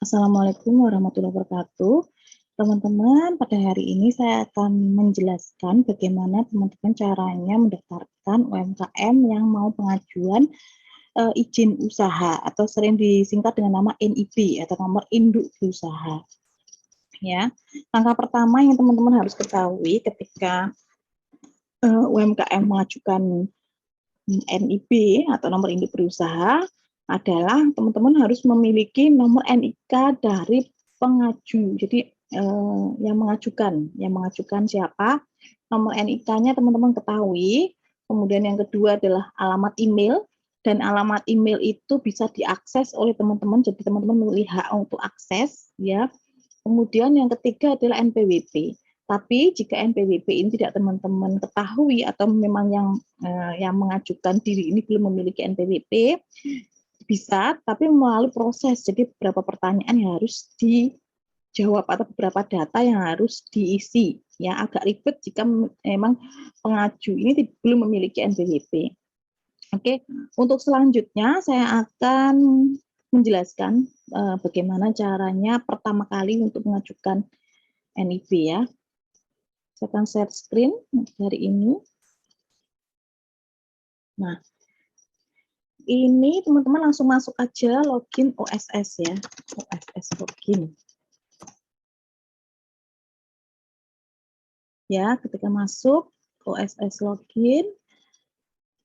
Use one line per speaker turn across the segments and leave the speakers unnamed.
Assalamualaikum warahmatullahi wabarakatuh. Teman-teman, pada hari ini saya akan menjelaskan bagaimana teman-teman caranya mendaftarkan UMKM yang mau pengajuan izin usaha atau sering disingkat dengan nama NIB atau nomor induk berusaha. Ya, langkah pertama yang teman-teman harus ketahui ketika UMKM mengajukan NIB atau nomor induk berusaha adalah teman-teman harus memiliki nomor NIK dari pengaju. Jadi yang mengajukan siapa, nomor NIK-nya teman-teman ketahui. Kemudian yang kedua adalah alamat email, dan alamat email itu bisa diakses oleh teman-teman. Jadi teman-teman memilih hak untuk akses, ya. Kemudian yang ketiga adalah NPWP. Tapi jika NPWP ini tidak teman-teman ketahui atau memang yang mengajukan diri ini belum memiliki NPWP, bisa, tapi melalui proses. Jadi beberapa pertanyaan yang harus dijawab atau beberapa data yang harus diisi. Ya, agak ribet jika memang pengaju ini belum memiliki NPWP. Oke, untuk selanjutnya saya akan menjelaskan bagaimana caranya pertama kali untuk mengajukan NIB ya. Saya akan share screen hari ini. Nah, ini teman-teman langsung masuk aja login OSS ya, OSS login. Ya, ketika masuk OSS login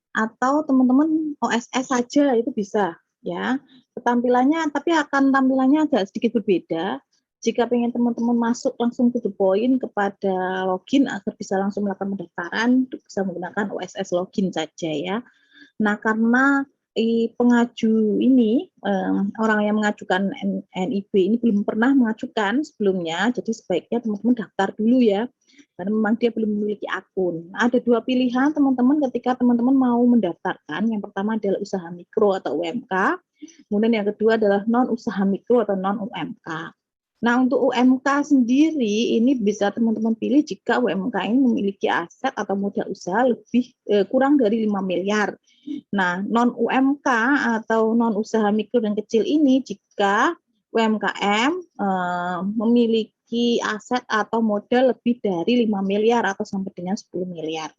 atau teman-teman OSS saja itu bisa ya. Tampilannya tapi akan tampilannya agak sedikit berbeda. Jika pengen teman-teman masuk langsung to the point kepada login agar bisa langsung melakukan pendaftaran, bisa menggunakan OSS login saja ya. Nah, karena pengaju ini, orang yang mengajukan NIB ini belum pernah mengajukan sebelumnya, jadi sebaiknya teman-teman daftar dulu ya, karena memang dia belum memiliki akun. Ada dua pilihan teman-teman ketika teman-teman mau mendaftarkan. Yang pertama adalah usaha mikro atau UMK, kemudian yang kedua adalah non usaha mikro atau non UMK. Nah, untuk UMK sendiri ini bisa teman-teman pilih jika UMK ini memiliki aset atau modal usaha lebih kurang dari 5 miliar. Nah, non UMK atau non usaha mikro dan kecil ini jika UMKM memiliki aset atau modal lebih dari 5 miliar atau sampai dengan 10 miliar.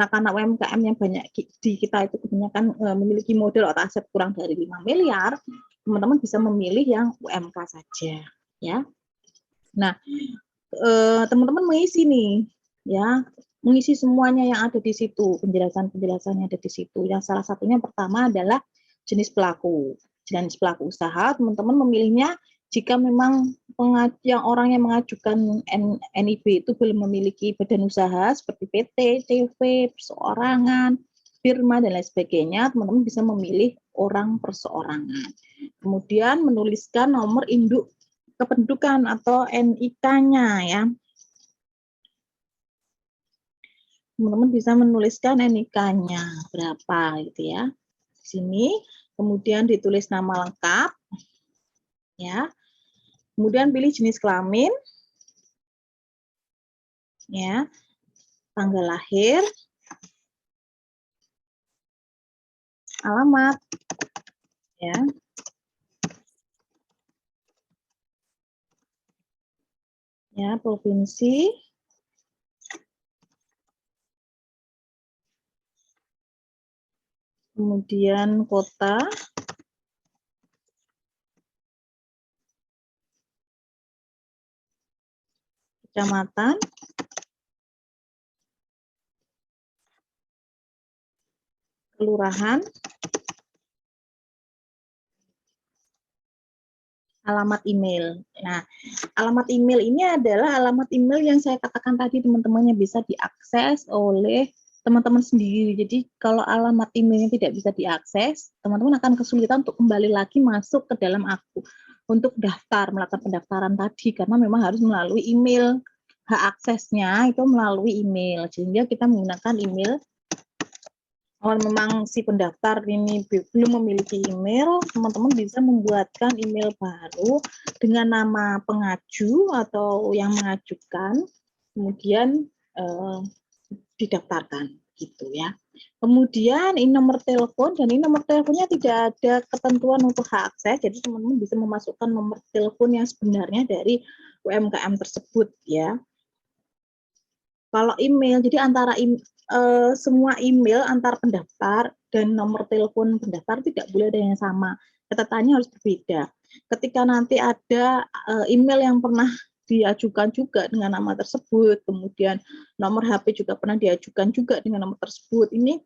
Nah, karena UMKM yang banyak di kita itu kebanyakan memiliki modal atau aset kurang dari 5 miliar, teman-teman bisa memilih yang UMK saja. Ya, nah teman-teman mengisi nih, ya, mengisi semuanya yang ada di situ, penjelasan-penjelasannya ada di situ. Yang salah satunya pertama adalah jenis pelaku usaha. Teman-teman memilihnya jika memang orang yang mengajukan NIB itu belum memiliki badan usaha seperti PT, CV, perseorangan, firma dan lain sebagainya, teman-teman bisa memilih orang perseorangan. Kemudian menuliskan nomor induk kependudukan atau NIK-nya ya. Teman-teman bisa menuliskan NIK-nya berapa gitu ya. Di sini kemudian ditulis nama lengkap ya. Kemudian pilih jenis kelamin ya. Tanggal lahir, alamat ya. Ya, provinsi, kemudian kota, kecamatan, kelurahan, alamat email. Nah, alamat email ini adalah alamat email yang saya katakan tadi teman-teman yang bisa diakses oleh teman-teman sendiri. Jadi kalau alamat emailnya tidak bisa diakses, teman-teman akan kesulitan untuk kembali lagi masuk ke dalam untuk melakukan pendaftaran tadi, karena memang harus melalui email. Hak aksesnya itu melalui email, sehingga kita menggunakan email. Kalau memang si pendaftar ini belum memiliki email, teman-teman bisa membuatkan email baru dengan nama pengaju atau yang mengajukan, kemudian didaftarkan. gitu ya. Kemudian ini nomor telepon, dan ini nomor teleponnya tidak ada ketentuan untuk hak akses, jadi teman-teman bisa memasukkan nomor telepon yang sebenarnya dari UMKM tersebut ya. Kalau email, jadi antara semua email antar pendaftar dan nomor telepon pendaftar tidak boleh ada yang sama, catatannya harus berbeda. Ketika nanti ada email yang pernah diajukan juga dengan nama tersebut, kemudian nomor HP juga pernah diajukan juga dengan nomor tersebut. Ini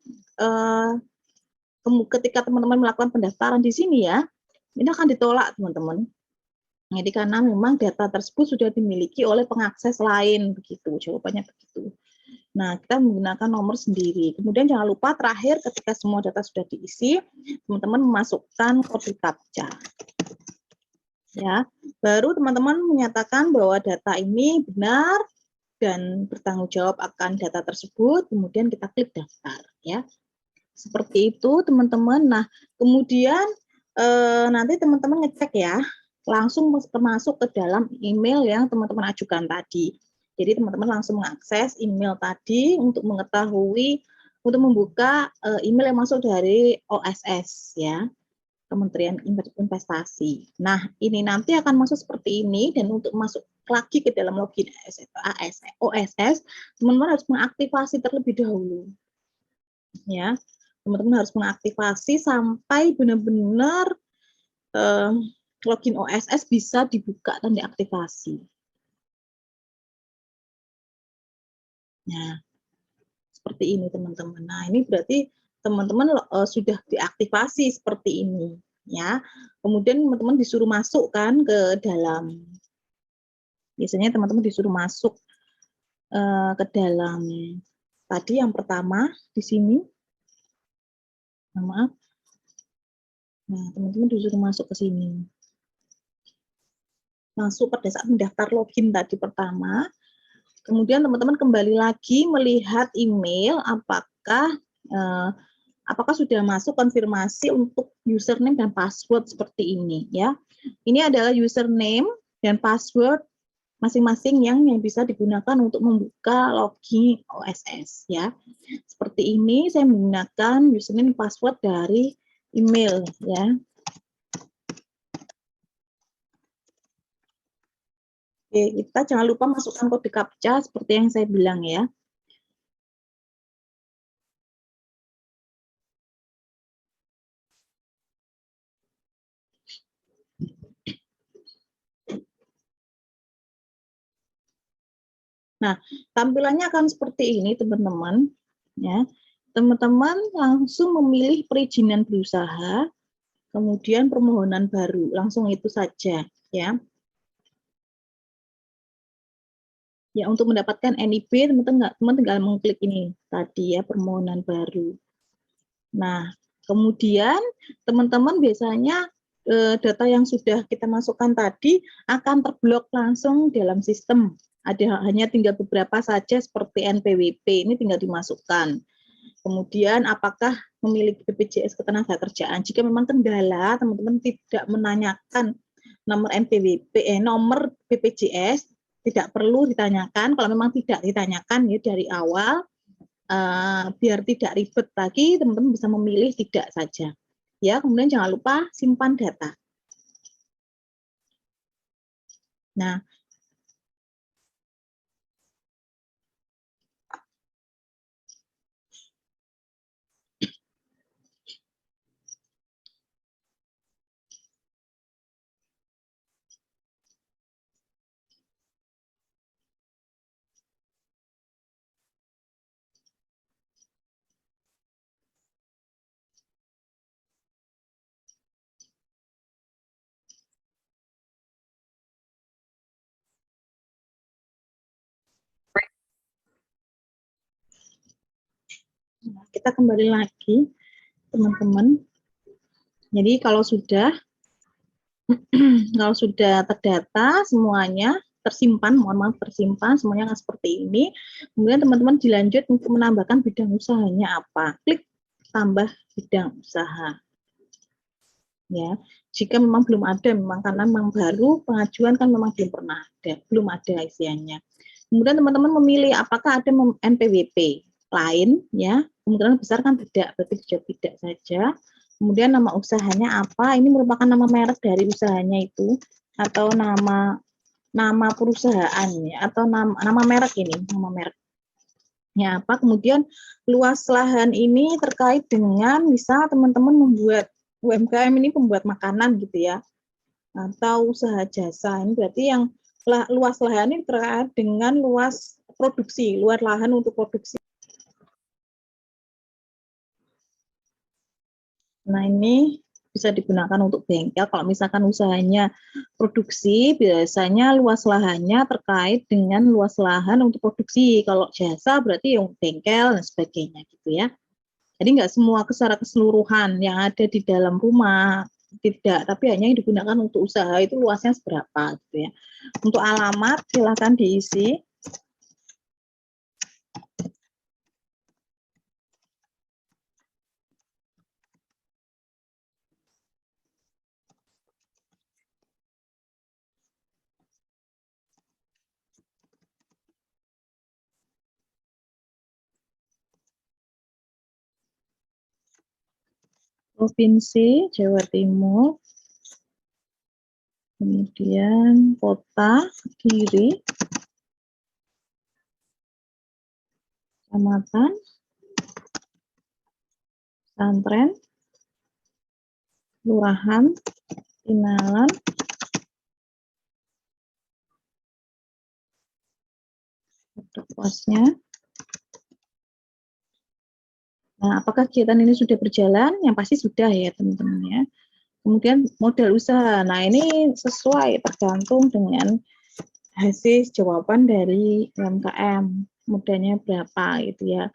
ketika teman-teman melakukan pendaftaran di sini ya, ini akan ditolak teman-teman. Jadi karena memang data tersebut sudah dimiliki oleh pengakses lain, begitu jawabannya begitu. Nah, kita menggunakan nomor sendiri. Kemudian jangan lupa terakhir ketika semua data sudah diisi, teman-teman memasukkan kode CAPTCHA. Ya, baru teman-teman menyatakan bahwa data ini benar dan bertanggung jawab akan data tersebut, kemudian kita klik daftar ya. Seperti itu teman-teman. Nah, kemudian nanti teman-teman ngecek ya, langsung masuk ke dalam email yang teman-teman ajukan tadi. Jadi teman-teman langsung mengakses email tadi untuk mengetahui, untuk membuka email yang masuk dari OSS ya, Kementerian Investasi. Nah, ini nanti akan masuk seperti ini, dan untuk masuk lagi ke dalam login OSS, teman-teman harus mengaktifasi terlebih dahulu. Ya, teman-teman harus mengaktifasi sampai benar-benar login OSS bisa dibuka dan diaktifasi. Nah, seperti ini teman-teman. Nah, ini berarti teman-teman sudah diaktifasi seperti ini ya. Kemudian teman-teman disuruh masuk kan ke dalam, biasanya teman-teman disuruh masuk ke dalam tadi yang pertama di sini. Maaf. Nah, teman-teman disuruh masuk ke sini. Masuk pada saat mendaftar login tadi pertama. Kemudian teman-teman kembali lagi melihat email apakah sudah masuk konfirmasi untuk username dan password seperti ini ya. Ini adalah username dan password masing-masing yang bisa digunakan untuk membuka login OSS ya. Seperti ini saya menggunakan username dan password dari email ya. Oke, kita jangan lupa masukkan kode CAPTCHA seperti yang saya bilang ya. Nah, tampilannya akan seperti ini, teman-teman. Ya, teman-teman langsung memilih perizinan berusaha, kemudian permohonan baru, langsung itu saja, ya. Ya, untuk mendapatkan NIB, teman-teman tinggal mengklik ini tadi ya, permohonan baru. Nah, kemudian teman-teman biasanya data yang sudah kita masukkan tadi akan terblok langsung dalam sistem. Hanya tinggal beberapa saja seperti NPWP, ini tinggal dimasukkan. Kemudian apakah memiliki BPJS Ketenagakerjaan? Jika memang kendala, teman-teman tidak menanyakan nomor NPWP, nomor BPJS, tidak perlu ditanyakan. Kalau memang tidak ditanyakan ya dari awal, biar tidak ribet lagi, teman-teman bisa memilih tidak saja. Ya, kemudian jangan lupa simpan data. Nah, kita kembali lagi, teman-teman. Jadi kalau sudah terdata semuanya, tersimpan, mohon maaf tersimpan, semuanya akan seperti ini. Kemudian teman-teman dilanjut untuk menambahkan bidang usahanya apa. Klik tambah bidang usaha. Ya, jika memang belum ada, memang karena memang baru pengajuan kan memang belum pernah ada, belum ada isiannya. Kemudian teman-teman memilih apakah ada NPWP. lain, ya, kemungkinan besar kan tidak, berarti dijawab tidak saja. Kemudian nama usahanya apa? Ini merupakan nama merek dari usahanya itu, atau nama perusahaan, ya, atau nama merek ini, nama mereknya apa? Kemudian luas lahan ini terkait dengan misal teman-teman membuat UMKM ini pembuat makanan gitu ya, atau usaha jasa. Ini berarti yang luas lahan ini terkait dengan luas produksi, luas lahan untuk produksi. Nah, ini bisa digunakan untuk bengkel. Kalau misalkan usahanya produksi, biasanya luas lahannya terkait dengan luas lahan untuk produksi. Kalau jasa berarti yang bengkel dan sebagainya gitu ya. Jadi nggak semua secara keseluruhan yang ada di dalam rumah, tidak, tapi hanya yang digunakan untuk usaha itu luasnya seberapa gitu ya. Untuk alamat silakan diisi. Provinsi Jawa Timur, kemudian kota Kediri, kecamatan, pesantren, kelurahan, Inalan, posnya. Nah, apakah kegiatan ini sudah berjalan? Yang pasti sudah ya teman-teman ya. Kemudian modal usaha. Nah, ini sesuai tergantung dengan hasil jawaban dari UMKM. Modalnya berapa gitu ya.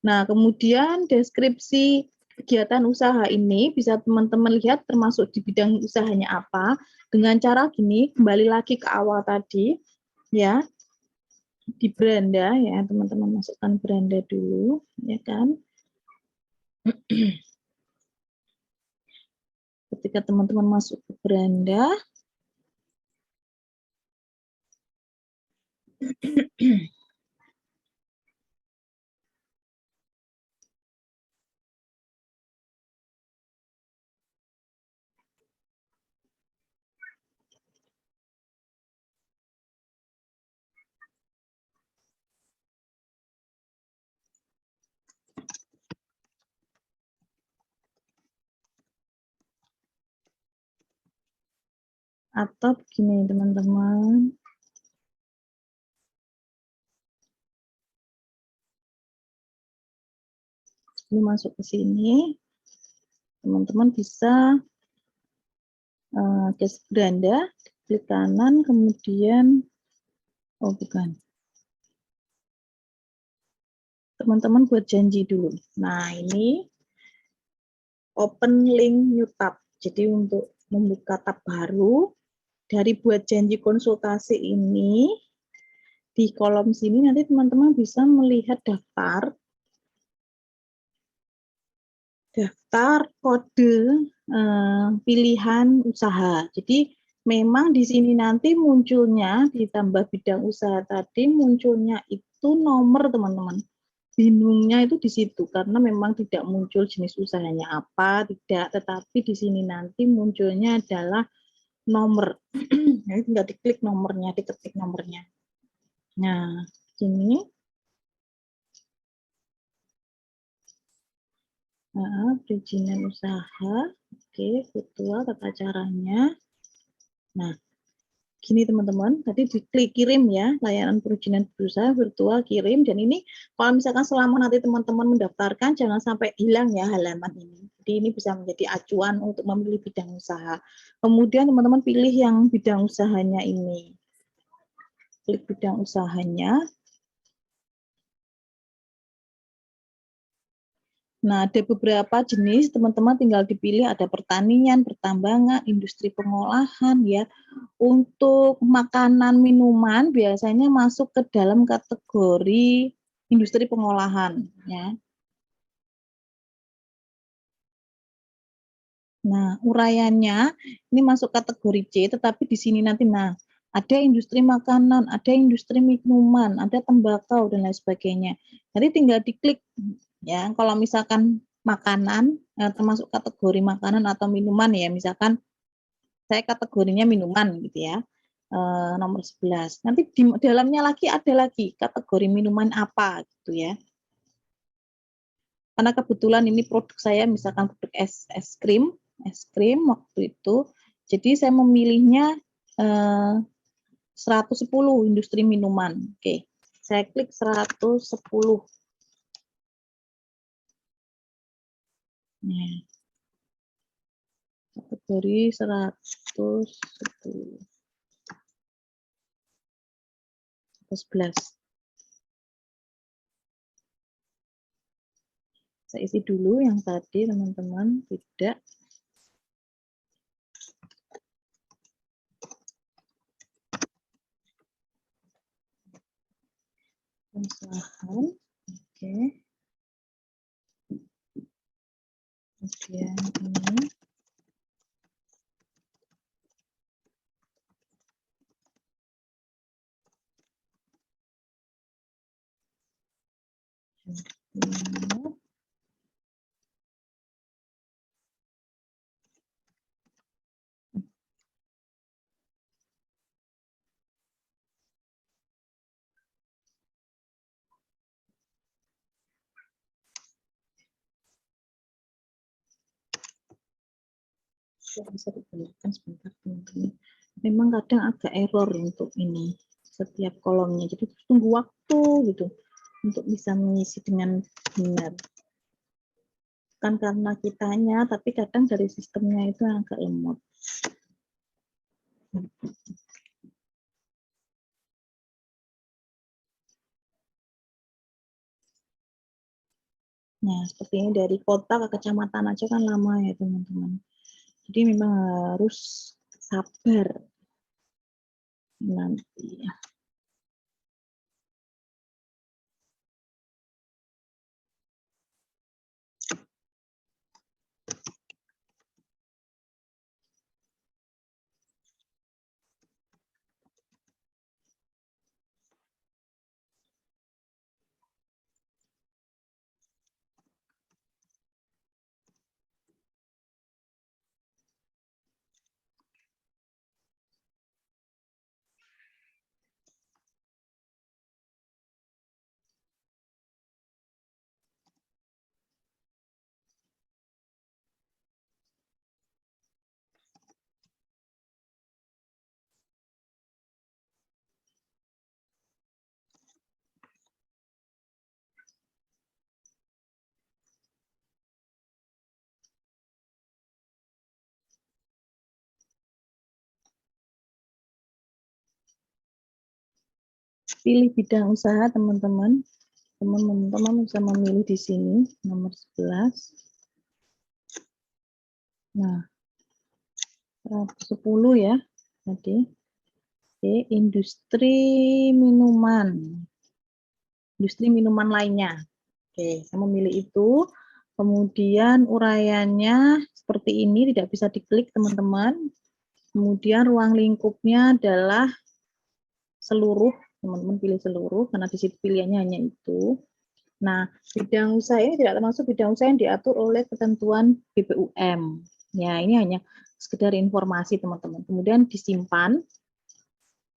Nah, kemudian deskripsi kegiatan usaha ini bisa teman-teman lihat termasuk di bidang usahanya apa. Dengan cara gini, kembali lagi ke awal tadi ya. Di beranda ya, teman-teman masukkan beranda dulu ya kan. Ketika teman-teman masuk ke beranda, atau begini teman-teman. Ini masuk ke sini, teman-teman bisa ke beranda, klik kanan, kemudian, oh bukan, teman-teman buat janji dulu. Nah, ini open link new tab. Jadi untuk membuka tab baru, dari buat janji konsultasi ini, di kolom sini nanti teman-teman bisa melihat daftar kode pilihan usaha. Jadi memang di sini nanti munculnya ditambah bidang usaha tadi munculnya itu nomor teman-teman. Bingungnya itu di situ karena memang tidak muncul jenis usahanya apa, tidak, tetapi di sini nanti munculnya adalah nomor. Jadi tinggal diklik nomornya, diketik nomornya. Nah, sini perizinan usaha, oke, virtual tata caranya. Nah, gini teman-teman, tadi diklik kirim ya, layanan perizinan berusaha virtual kirim, dan ini kalau misalkan selama nanti teman-teman mendaftarkan, jangan sampai hilang ya halaman ini. Jadi ini bisa menjadi acuan untuk memilih bidang usaha. Kemudian teman-teman pilih yang bidang usahanya ini. Klik bidang usahanya. Nah, ada beberapa jenis, teman-teman tinggal dipilih, ada pertanian, pertambangan, industri pengolahan ya. Untuk makanan minuman biasanya masuk ke dalam kategori industri pengolahan ya. Nah, uraiannya ini masuk kategori C, tetapi di sini nanti ada industri makanan, ada industri minuman, ada tembakau dan lain sebagainya. Jadi tinggal diklik ya. Kalau misalkan makanan termasuk kategori makanan atau minuman ya, misalkan saya kategorinya minuman gitu ya. Nomor 11. Nanti di dalamnya lagi ada lagi kategori minuman apa gitu ya. Karena kebetulan ini produk saya misalkan produk es krim waktu itu. Jadi saya memilihnya 110 industri minuman. Oke. Saya klik 110. Nah, kategori 110. 11. Saya isi dulu yang tadi, teman-teman. Tidak. Perusahaan. Oke. Kemudian ini. Ini. Bisa digunakan sebentar, teman-teman. Memang kadang agak error untuk ini setiap kolomnya, jadi tunggu waktu gitu untuk bisa mengisi dengan benar. Bukan karena kitanya, tapi kadang dari sistemnya itu yang agak lemot. Nah, seperti ini dari kota ke kecamatan aja kan lama ya, teman-teman. Jadi memang harus sabar nanti. Pilih bidang usaha, teman-teman. Teman-teman bisa memilih di sini nomor 11. Nah, 110 ya tadi. Oke, industri minuman. Industri minuman lainnya. Oke, saya memilih itu. Kemudian uraiannya seperti ini, tidak bisa diklik, teman-teman. Kemudian ruang lingkupnya adalah seluruh, teman-teman pilih seluruh, karena di situ pilihannya hanya itu. Nah, bidang usaha ini tidak termasuk bidang usaha yang diatur oleh ketentuan BPUM. Ya, ini hanya sekedar informasi, teman-teman. Kemudian disimpan,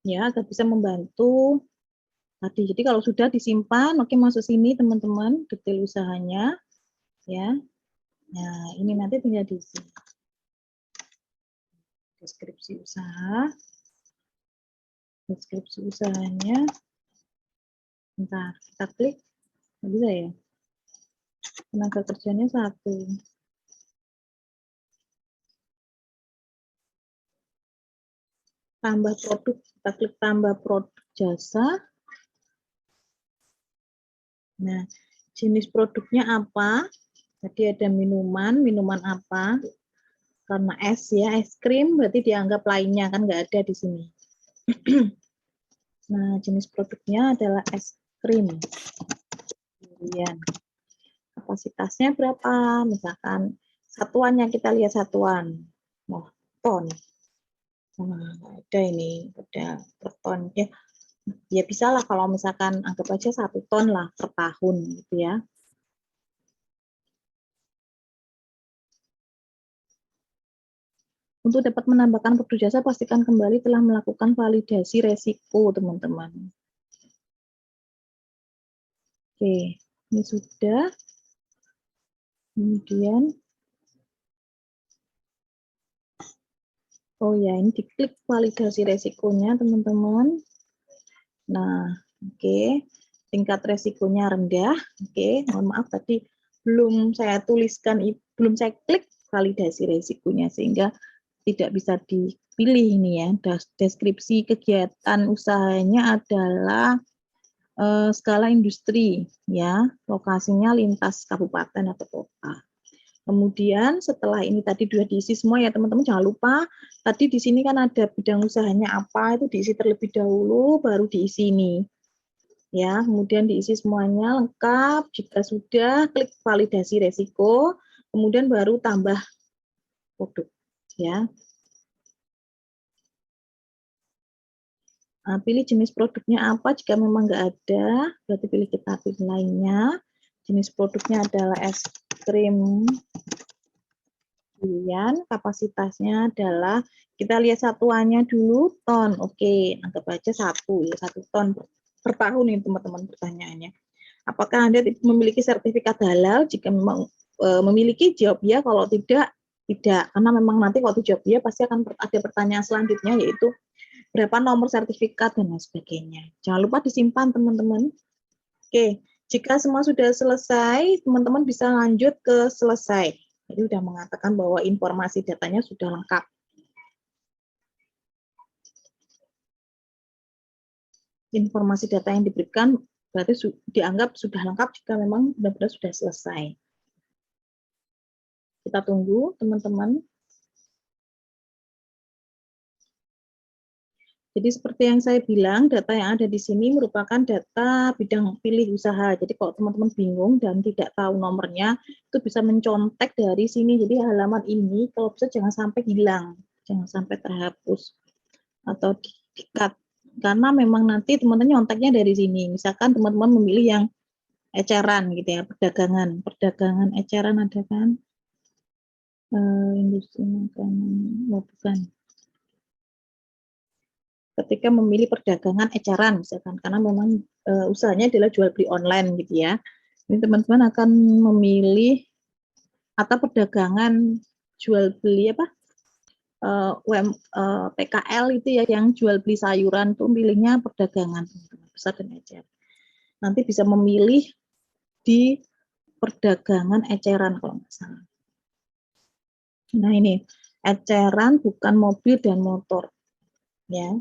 ya, agar bisa membantu tadi. Jadi kalau sudah disimpan, oke, masuk sini, teman-teman, detail usahanya, ya. Nah, ini nanti tinggal diisi. Deskripsi usaha. Deskripsi usahanya. Bentar, kita klik. Nggak bisa ya? Tenaga kerjanya 1. Tambah produk, kita klik tambah produk jasa. Nah, jenis produknya apa? Tadi ada minuman, minuman apa? Karena es ya, es krim berarti dianggap lainnya, kan nggak ada di sini. Nah, jenis produknya adalah es krim. Kemudian kapasitasnya berapa? Misalkan satuannya, kita lihat satuan. Nah, ton. Nah, ada ini, ada per ton ya. Ya bisa lah kalau misalkan anggap aja 1 ton lah per tahun gitu ya. Untuk dapat menambahkan produk jasa, pastikan kembali telah melakukan validasi resiko, teman-teman. Oke, ini sudah. Kemudian, oh ya, ini diklik validasi resikonya, teman-teman. Nah, oke. Tingkat resikonya rendah. Oke, mohon maaf tadi belum saya tuliskan, belum saya klik validasi resikonya, sehingga tidak bisa dipilih ini ya. Deskripsi kegiatan usahanya adalah skala industri ya, lokasinya lintas kabupaten atau kota. Kemudian setelah ini tadi sudah diisi semua ya teman-teman, jangan lupa tadi di sini kan ada bidang usahanya apa, itu diisi terlebih dahulu baru diisi ini. Ya, kemudian diisi semuanya lengkap. Jika sudah, klik validasi resiko, kemudian baru tambah produk ya. Nah, pilih jenis produknya apa. Jika memang nggak ada, berarti pilih kita pilih lainnya. Jenis produknya adalah es krim durian. Kapasitasnya adalah, kita lihat satuannya dulu, ton. Oke, anggap aja 1 ya, 1 ton per tahun ini teman-teman pertanyaannya. Apakah Anda memiliki sertifikat halal? Jika memang memiliki, jawab ya. Kalau tidak, tidak. Karena memang nanti kalau dijawab ya, pasti akan ada pertanyaan selanjutnya, yaitu berapa nomor sertifikat dan lain sebagainya. Jangan lupa disimpan teman-teman. Oke, jika semua sudah selesai, teman-teman bisa lanjut ke selesai. Jadi sudah mengatakan bahwa informasi datanya sudah lengkap. Informasi data yang diberikan berarti dianggap sudah lengkap jika memang benar-benar sudah selesai. Kita tunggu teman-teman. Jadi seperti yang saya bilang, data yang ada di sini merupakan data bidang pilih usaha. Jadi kalau teman-teman bingung dan tidak tahu nomornya, itu bisa mencontek dari sini. Jadi halaman ini kalau bisa jangan sampai hilang, jangan sampai terhapus atau di-cut. Karena memang nanti teman-teman nyonteknya dari sini. Misalkan teman-teman memilih yang eceran gitu ya, perdagangan eceran ada kan? Industri makanan, bukan. Ketika memilih perdagangan eceran misalkan, karena memang usahanya adalah jual beli online gitu ya. Ini teman-teman akan memilih atau perdagangan jual beli apa PKL itu ya, yang jual beli sayuran tuh pilihnya perdagangan besar dan eceran. Nanti bisa memilih di perdagangan eceran kalau nggak salah. Nah ini eceran bukan mobil dan motor ya.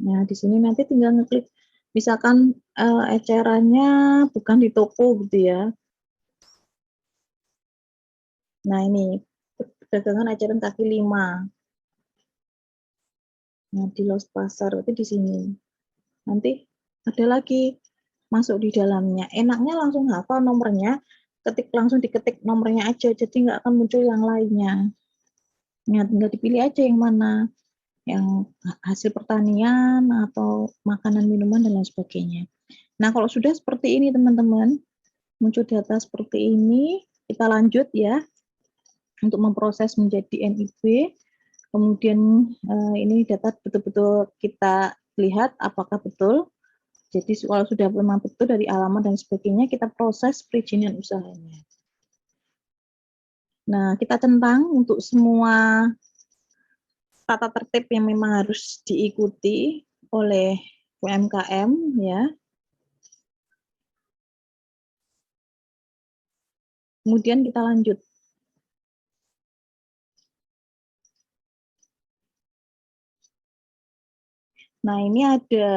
Nah, di sini nanti tinggal ngeklik, misalkan ecerannya bukan di toko gitu ya. Nah, ini perdagangan eceran kaki 5. Nah, di Los Pasar itu di sini. Nanti ada lagi masuk di dalamnya. Enaknya langsung hafal nomornya, langsung diketik nomornya aja, jadi nggak akan muncul yang lainnya. Nah, tinggal dipilih aja yang mana, yang hasil pertanian atau makanan, minuman, dan lain sebagainya. Nah, kalau sudah seperti ini teman-teman, muncul data seperti ini, kita lanjut ya untuk memproses menjadi NIB. Kemudian ini data betul-betul kita lihat apakah betul. Jadi kalau sudah memang betul dari alamat dan sebagainya, kita proses perizinan usahanya. Nah, kita centang untuk semua tata tertib yang memang harus diikuti oleh UMKM ya. Kemudian kita lanjut. Nah, ini ada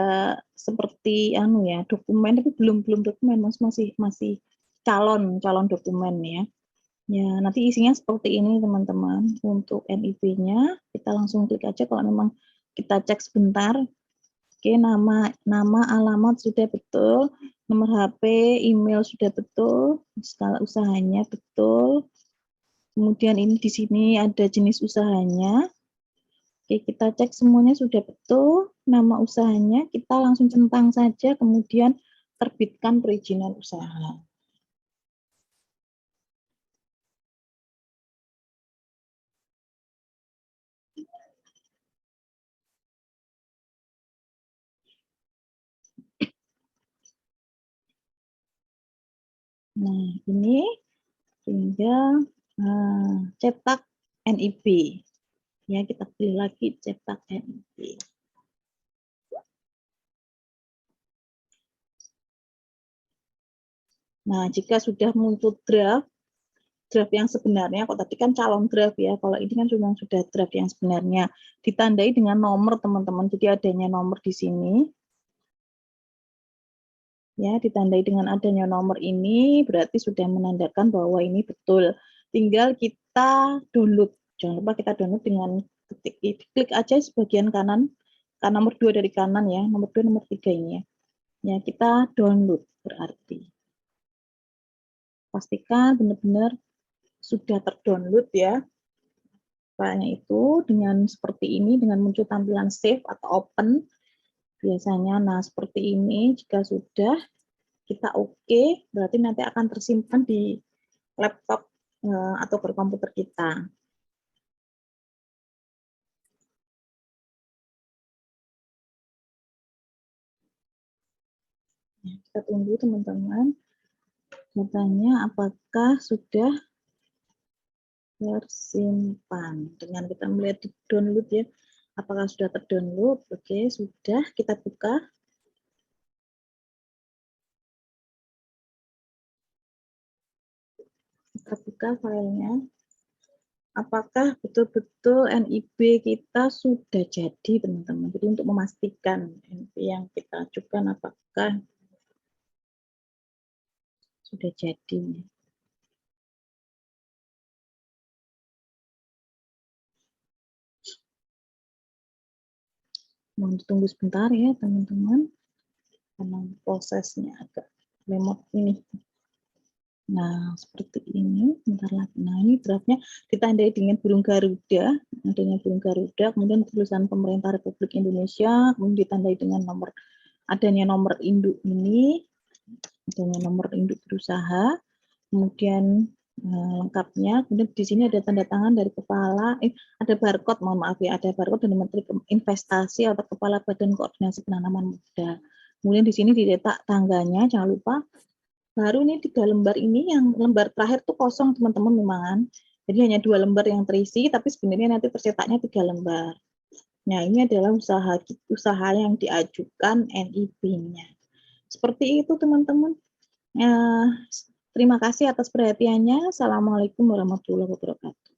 seperti dokumen, tapi belum dokumen, masih calon dokumen ya. Ya, nanti isinya seperti ini teman-teman. Untuk NIB-nya kita langsung klik aja kalau memang kita cek sebentar. Oke, nama alamat sudah betul, nomor HP, email sudah betul, skala usahanya betul. Kemudian ini di sini ada jenis usahanya. Oke, kita cek semuanya sudah betul. Nama usahanya kita langsung centang saja, kemudian terbitkan perizinan usaha. Nah, ini tinggal cetak NIB. Ya, kita pilih lagi cetak NIB. Nah, jika sudah muncul draft yang sebenarnya, kok tadi kan calon draft ya, kalau ini kan cuma sudah draft yang sebenarnya, ditandai dengan nomor teman-teman, jadi adanya nomor di sini. Ya, ditandai dengan adanya nomor ini berarti sudah menandakan bahwa ini betul. Tinggal kita download. Jangan lupa kita download dengan klik aja sebagian kanan, nomor 2 dari kanan ya, nomor 2, nomor 3 ini ya. Ya, kita download berarti. Pastikan benar-benar sudah terdownload ya. Filenya itu dengan seperti ini, dengan muncul tampilan save atau open biasanya. Nah, seperti ini jika sudah kita oke, berarti nanti akan tersimpan di laptop atau komputer kita. Ya, kita tunggu teman-teman, datanya apakah sudah tersimpan. Dengan kita melihat di download ya, apakah sudah terdownload? Oke, sudah. Kita buka. Kita buka filenya. Apakah betul-betul NIB kita sudah jadi, teman-teman. Jadi untuk memastikan NIB yang kita ajukan apakah sudah jadi. Mohon ditunggu sebentar ya, teman-teman. Karena prosesnya agak lemot ini. Nah, seperti ini. Bentar lagi. Nah, ini draftnya ditandai dengan burung Garuda. Adanya burung Garuda, kemudian tulisan Pemerintah Republik Indonesia, kemudian ditandai dengan adanya nomor induk ini, adanya nomor induk berusaha, kemudian lengkapnya, kemudian di sini ada tanda tangan dari kepala, ada barcode, mohon maaf ya, ada barcode dari Menteri Investasi atau Kepala Badan Koordinasi Penanaman Modal. Kemudian di sini dicetak tanggalnya, jangan lupa. Baru ini 3 lembar ini, yang lembar terakhir tuh kosong teman-teman memang. Jadi hanya 2 lembar yang terisi, tapi sebenarnya nanti tercetaknya 3 lembar. Nah, ini adalah usaha yang diajukan NIB-nya. Seperti itu teman-teman. Terima kasih atas perhatiannya. Assalamualaikum warahmatullahi wabarakatuh.